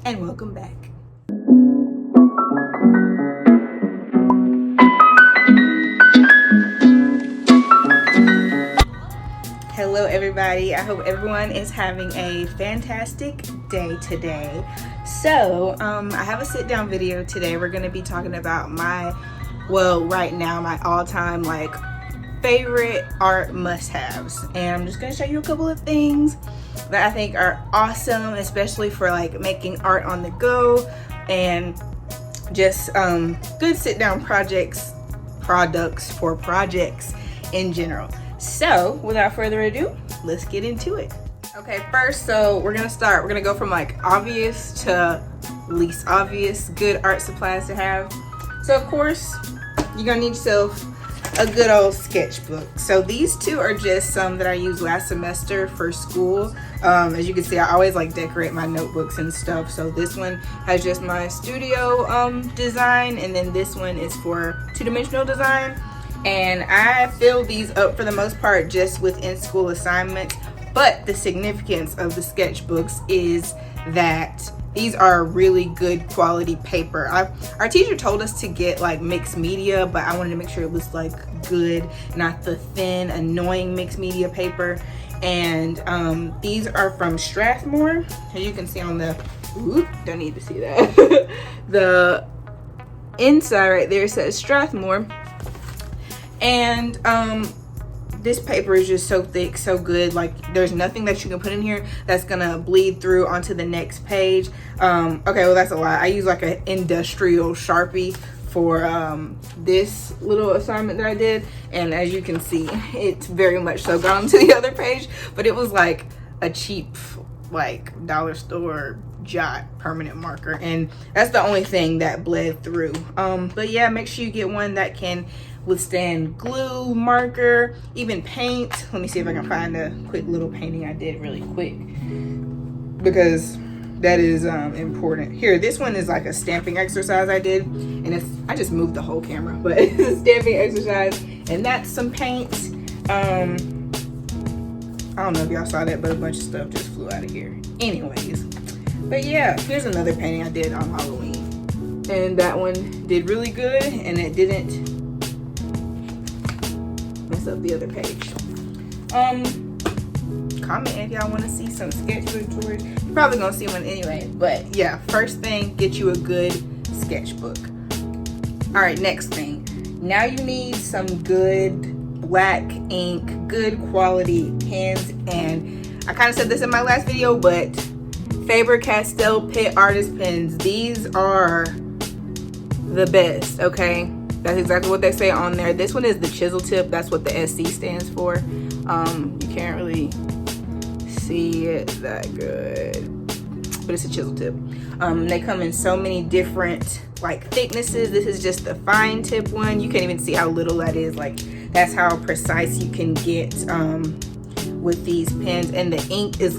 and welcome back. Hello everybody, I hope everyone is having a fantastic day today. So I have a sit down video today. We're going to be talking about right now my all-time favorite art must-haves, and I'm just going to show you a couple of things that I think are awesome, especially for making art on the go and just good sit down products for projects in general. So without further ado, let's get into it. Okay, first, so we're gonna go from obvious to least obvious good art supplies to have. So of course you're gonna need yourself a good old sketchbook. So these two are just some that I used last semester for school. As you can see, I always decorate my notebooks and stuff. So this one has just my studio design, and then this one is for two-dimensional design. And I fill these up for the most part just with in-school assignments. But the significance of the sketchbooks is that these are really good quality paper. Our teacher told us to get mixed media, but I wanted to make sure it was good, not the thin, annoying mixed media paper. And these are from Strathmore. As you can see on the, don't need to see that. The inside right there says Strathmore. And this paper is just so thick, so good. There's nothing that you can put in here that's gonna bleed through onto the next page. Okay, well that's a lie. I use an industrial Sharpie for this little assignment that I did, and as you can see, it's very much so gone to the other page. But it was a cheap dollar store Jot permanent marker, and that's the only thing that bled through. But yeah, make sure you get one that can withstand glue, marker, even paint. Let me see if I can find a quick little painting I did really quick, because that is important. Here, this one is a stamping exercise I did, and I just moved the whole camera, but it's a stamping exercise, and that's some paint. I don't know if y'all saw that, but a bunch of stuff just flew out of here. Anyways, but yeah, here's another painting I did on Halloween, and that one did really good, and it didn't mess up the other page. Comment if y'all want to see some sketchbook tours. You're probably gonna see one anyway, but yeah, first thing, get you a good sketchbook. All right, next thing, now you need some good black ink, good quality pens. And I kind of said this in my last video, but Faber-Castell Pitt Artist Pens, these are the best. Okay, that's exactly what they say on there. This one is the chisel tip. That's what the SC stands for. You can't really see it that good, but it's a chisel tip. They come in so many different thicknesses. This is just the fine tip one. You can't even see how little that is. That's how precise you can get with these pens. And the ink is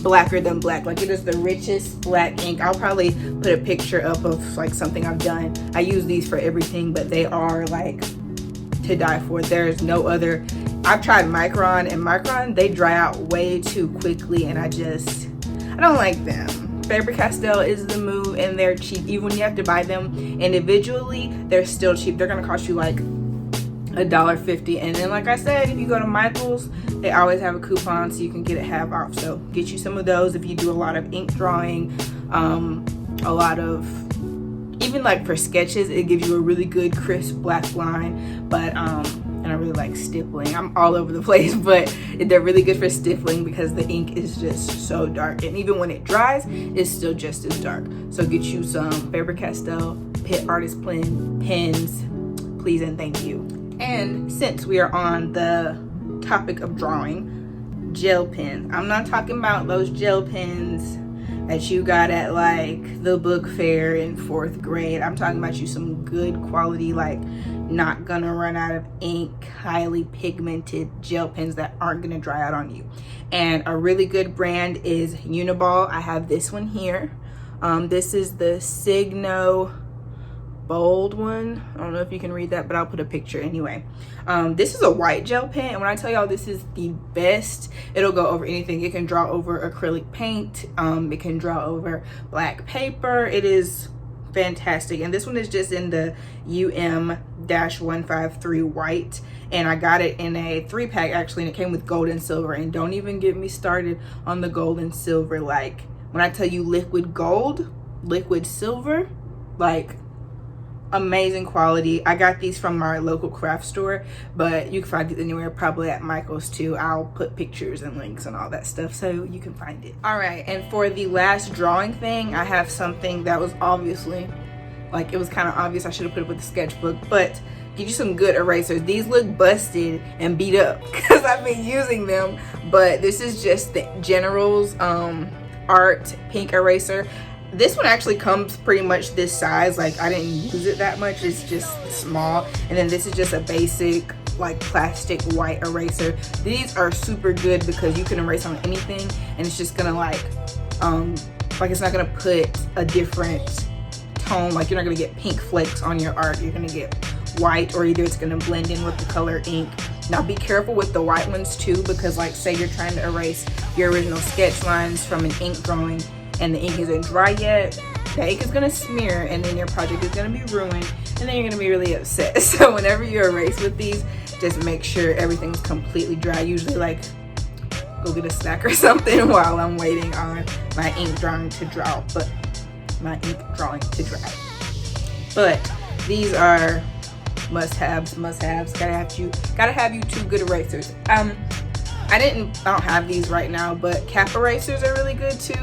blacker than black. It is the richest black ink. I'll probably put a picture up of something I've done. I use these for everything, but they are to die for. There's no other. I've tried Micron, and Micron, they dry out way too quickly, and I don't like them. Faber-Castell is the move, and they're cheap. Even when you have to buy them individually, they're still cheap. They're gonna cost you $1.50, and then like I said, if you go to Michael's, they always have a coupon so you can get it half off. So get you some of those if you do a lot of ink drawing, a lot of, even for sketches, it gives you a really good crisp black line. But and I really like stippling. I'm all over the place, but they're really good for stippling because the ink is just so dark, and even when it dries, it's still just as dark. So get you some Faber-Castell Pitt Artist Pens, please and thank you. And since we are on the topic of drawing, gel pens. I'm not talking about those gel pens that you got at the book fair in 4th grade. I'm talking about you some good quality, not gonna run out of ink, highly pigmented gel pens that aren't gonna dry out on you. And a really good brand is Uniball. I have this one here. This is the Signo bold one. I don't know if you can read that, but I'll put a picture anyway. This is a white gel pen, and when I tell y'all this is the best, it'll go over anything. It can draw over acrylic paint. It can draw over black paper. It is fantastic. And this one is just in the UM-153 white, and I got it in a 3-pack actually, and it came with gold and silver. And don't even get me started on the gold and silver. Like, when I tell you liquid gold, liquid silver, like, amazing quality. I got these from our local craft store, but you can find these anywhere, probably at Michael's too. I'll put pictures and links and all that stuff so you can find it. All right, and for the last drawing thing, I have something that was obviously, like, it was kind of obvious I should have put it with the sketchbook, but get you some good erasers. These look busted and beat up because I've been using them, but this is just the General's Art pink eraser. This one actually comes pretty much this size. Like, I didn't use it that much. It's just small. And then this is just a basic, like, plastic white eraser. These are super good because you can erase on anything, and it's just gonna like it's not gonna put a different tone. Like, you're not gonna get pink flakes on your art. You're gonna get white, or either it's gonna blend in with the color ink. Now be careful with the white ones too, because like, say you're trying to erase your original sketch lines from an ink drawing and the ink isn't dry yet, the ink is gonna smear, and then your project is gonna be ruined, and then you're gonna be really upset. So whenever you erase with these, just make sure everything's completely dry. Usually, like, go get a snack or something while I'm waiting on my ink drawing to dry. But these are must-haves. Gotta have you 2 good erasers. I don't have these right now, but cap erasers are really good too.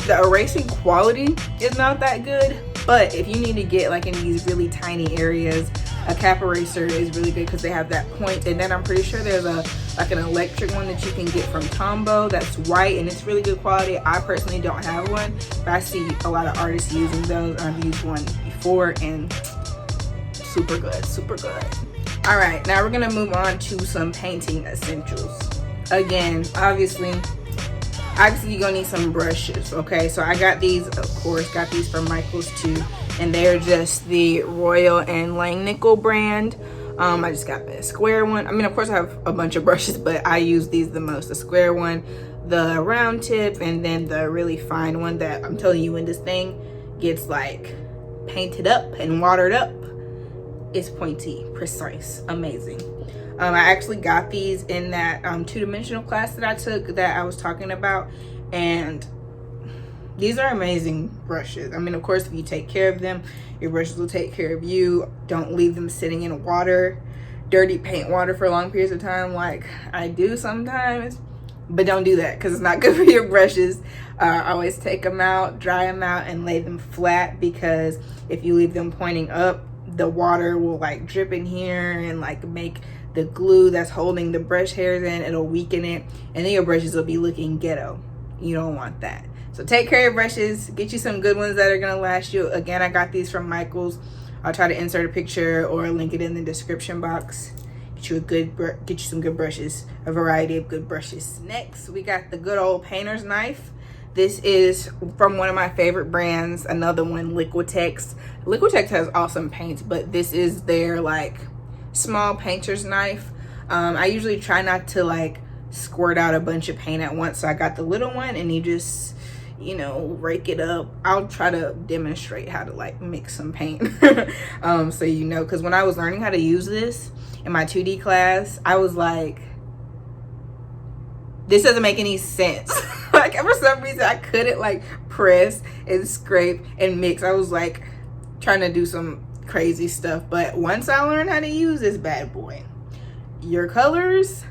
The erasing quality is not that good, but if you need to get like in these really tiny areas, a cap eraser is really good because they have that point. And then I'm pretty sure there's an electric one that you can get from Tombow that's white, and it's really good quality. I personally don't have one, but I see a lot of artists using those. I've used one before, and super good. All right, now we're gonna move on to some painting essentials. Again, obviously you're gonna need some brushes. Okay, so I got these, of course, got these from Michael's too, and they're just the Royal and Langnickel brand. I just got the square one. I mean, of course I have a bunch of brushes, but I use these the most. The square one, the round tip, and then the really fine one that I'm telling you, when this thing gets like painted up and watered up, it's pointy, precise, amazing. I actually got these in that 2-dimensional class that I took that I was talking about, and these are amazing brushes. I mean, of course, if you take care of them, your brushes will take care of you. Don't leave them sitting in water, dirty paint water, for long periods of time like I do sometimes, but don't do that because it's not good for your brushes. Always take them out, dry them out, and lay them flat, because if you leave them pointing up, the water will like drip in here and like make the glue that's holding the brush hairs in, it'll weaken it, and then your brushes will be looking ghetto. You don't want that. So take care of your brushes, get you some good ones that are gonna last you. Again, I got these from Michael's. I'll try to insert a picture or link it in the description box. Get you some good brushes, a variety of good brushes. Next, we got the good old painter's knife. This is from one of my favorite brands, another one, Liquitex. Liquitex has awesome paints, but this is their like small painter's knife. I usually try not to like squirt out a bunch of paint at once, so I got the little one, and you just, you know, rake it up. I'll try to demonstrate how to like mix some paint so you know, because when I was learning how to use this in my 2D class, I was like, this doesn't make any sense. Like, for some reason I couldn't like press and scrape and mix. I was like trying to do some crazy stuff, but once I learned how to use this bad boy, your colors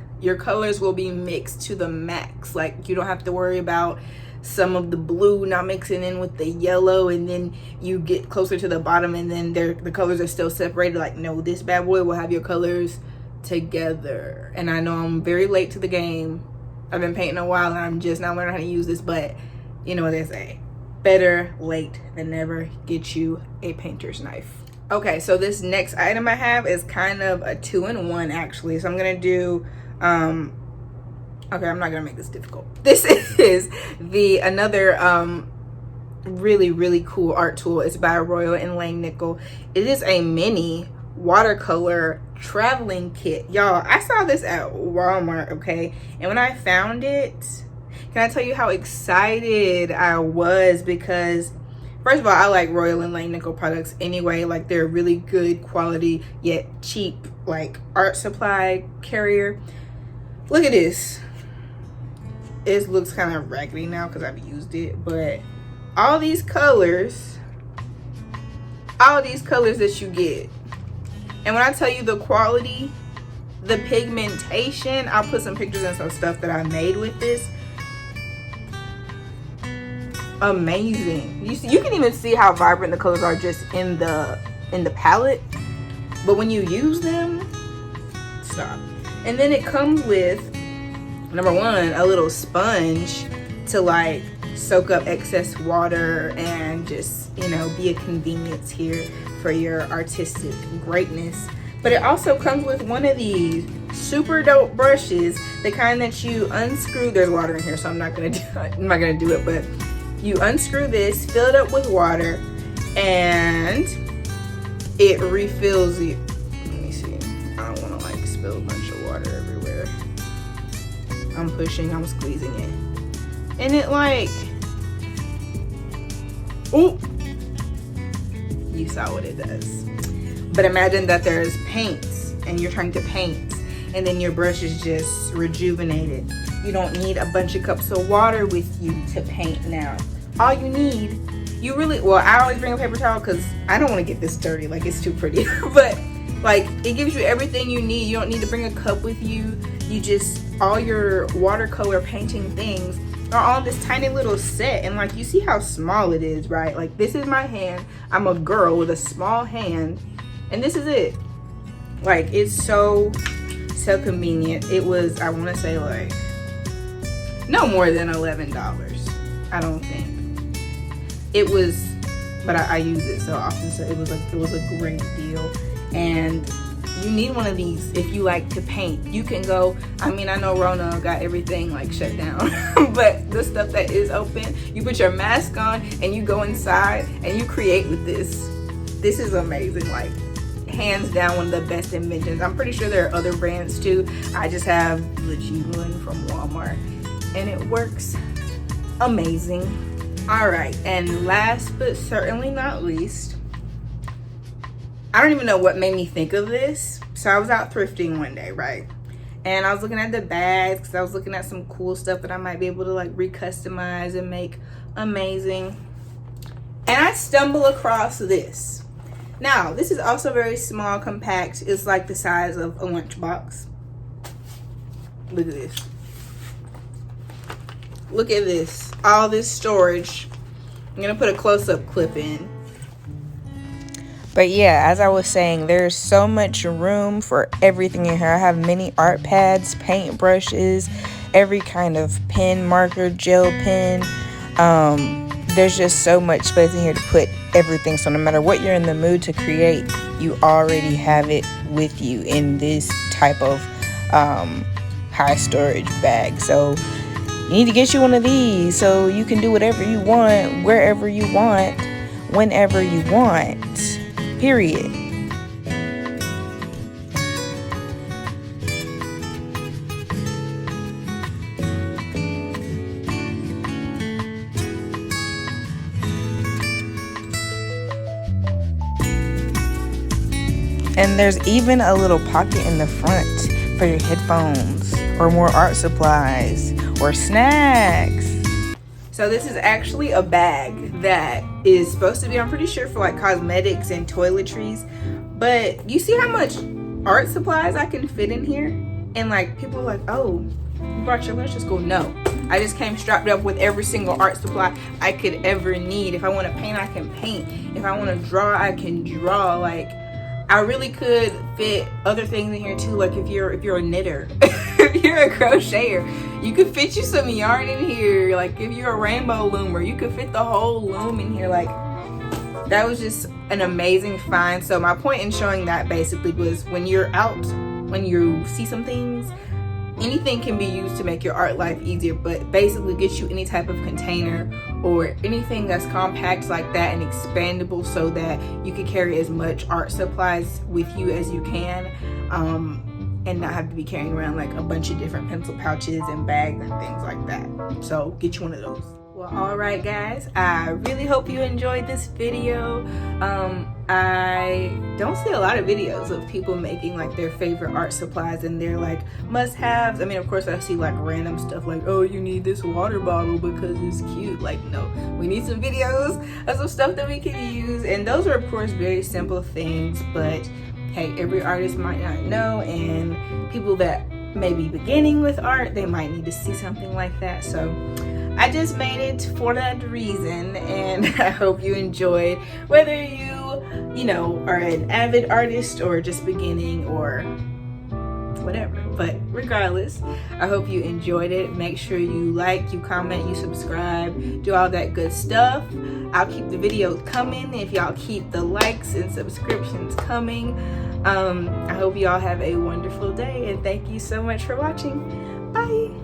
will be mixed to the max. Like, you don't have to worry about some of the blue not mixing in with the yellow, and then you get closer to the bottom and then the colors are still separated. Like, no, this bad boy will have your colors together. And I know I'm very late to the game. I've been painting a while and I'm just now learning how to use this, but you know what they say, better late than never. Get you a painter's knife. Okay, so this next item I have is kind of a 2-in-1 actually. So I'm gonna do okay, I'm not gonna make this difficult. This is another really, really cool art tool. It's by Royal and Langnickel. It is a mini watercolor traveling kit. Y'all, I saw this at Walmart, okay? And when I found it, can I tell you how excited I was? Because first of all, I like Royal and Langnickel products anyway. Like, they're really good quality yet cheap, like, art supply carrier. Look at this. It looks kind of raggedy now because I've used it, but all these colors that you get, and when I tell you the quality, the pigmentation, I'll put some pictures and some stuff that I made with this. Amazing. You can even see how vibrant the colors are just in the palette, but when you use them, stop. And then it comes with, number one, a little sponge to like soak up excess water and just, you know, be a convenience here for your artistic greatness. But it also comes with one of these super dope brushes, the kind that you unscrew. There's water in here, so I'm not gonna do it, but you unscrew this, fill it up with water, and it refills you. Let me see. I don't want to like spill a bunch of water everywhere. I'm pushing, I'm squeezing it, and it like, oh, you saw what it does. But imagine that there's paints and you're trying to paint, and then your brush is just rejuvenated. You don't need a bunch of cups of water with you to paint now. All you need, well, I always bring a paper towel because I don't want to get this dirty, like it's too pretty. But like, it gives you everything you need. You don't need to bring a cup with you. You just, all your watercolor painting things are all this tiny little set. And like, you see how small it is, right? Like, this is my hand. I'm a girl with a small hand, and this is it. Like, it's so convenient. It was, I want to say, like, no more than $11. I don't think it was, but I use it so often, so it was a great deal. And you need one of these if you like to paint. You can go, I mean, I know Rona got everything like shut down, but the stuff that is open, you put your mask on and you go inside and you create with this. This is amazing. Like, hands down, one of the best inventions. I'm pretty sure there are other brands too. I just have the cheap one from Walmart, and it works amazing. All right, and last but certainly not least, I don't even know what made me think of this. So I was out thrifting one day, right? And I was looking at the bags because I was looking at some cool stuff that I might be able to like recustomize and make amazing. And I stumble across this. Now, this is also very small, compact. It's like the size of a lunchbox. Look at this. Look at this. All this storage. I'm going to put a close-up clip in. But yeah, as I was saying, there's so much room for everything in here. I have mini art pads, paint brushes, every kind of pen, marker, gel pen. There's just so much space in here to put everything. So no matter what you're in the mood to create, you already have it with you in this type of high storage bag. So you need to get you one of these so you can do whatever you want, wherever you want, whenever you want, period. And there's even a little pocket in the front for your headphones or more art supplies or snacks. So this is actually a bag that is supposed to be, I'm pretty sure, for like cosmetics and toiletries. But you see how much art supplies I can fit in here? And like, people are like, oh, you brought your lunch to school? No, I just came strapped up with every single art supply I could ever need. If I want to paint, I can paint. If I want to draw, I can draw. Like, I really could fit other things in here too. Like if you're a knitter, if you're a crocheter, you could fit you some yarn in here. Like if you're a rainbow loomer, you could fit the whole loom in here. Like, that was just an amazing find. So my point in showing that basically was, when you're out, when you see some things, anything can be used to make your art life easier, but basically get you any type of container or anything that's compact like that and expandable, so that you can carry as much art supplies with you as you can, and not have to be carrying around like a bunch of different pencil pouches and bags and things like that. So get you one of those. Well, all right guys, I really hope you enjoyed this video. I don't see a lot of videos of people making like their favorite art supplies and their like must-haves. I mean, of course I see like random stuff like, oh, you need this water bottle because it's cute. Like, no, we need some videos of some stuff that we can use, and those are of course very simple things, but hey, every artist might not know, and people that may be beginning with art, they might need to see something like that. So I just made it for that reason, and I hope you enjoyed, whether you know, are an avid artist or just beginning or whatever. But regardless, I hope you enjoyed it. Make sure you like, you comment, you subscribe, do all that good stuff. I'll keep the videos coming if y'all keep the likes and subscriptions coming. I hope y'all have a wonderful day, and thank you so much for watching. Bye.